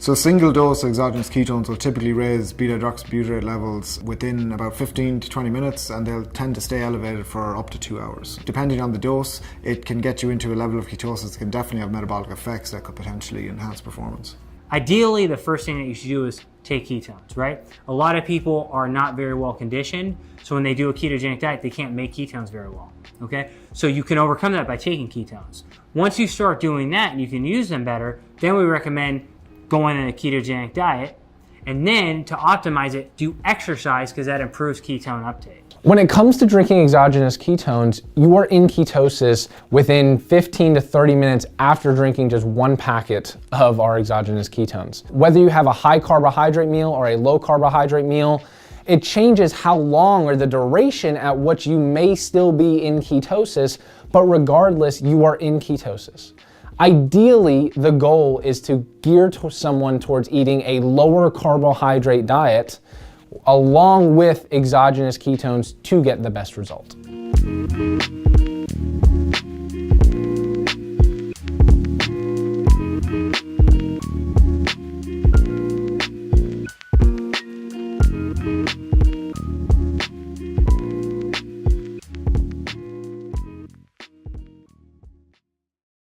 So single dose exogenous ketones will typically raise beta-hydroxybutyrate levels within about 15 to 20 minutes, and they'll tend to stay elevated for up to 2 hours. Depending on the dose, it can get you into a level of ketosis that can definitely have metabolic effects that could potentially enhance performance. Ideally, the first thing that you should do is take ketones, right? A lot of people are not very well conditioned, so when they do a ketogenic diet, they can't make ketones very well, okay? So you can overcome that by taking ketones. Once you start doing that and you can use them better, then we recommend going on a ketogenic diet, and then to optimize it, do exercise because that improves ketone uptake. When it comes to drinking exogenous ketones, you are in ketosis within 15 to 30 minutes after drinking just one packet of our exogenous ketones. Whether you have a high carbohydrate meal or a low carbohydrate meal, it changes how long or the duration at which you may still be in ketosis, but regardless, you are in ketosis. Ideally, the goal is to gear someone towards eating a lower carbohydrate diet along with exogenous ketones to get the best result.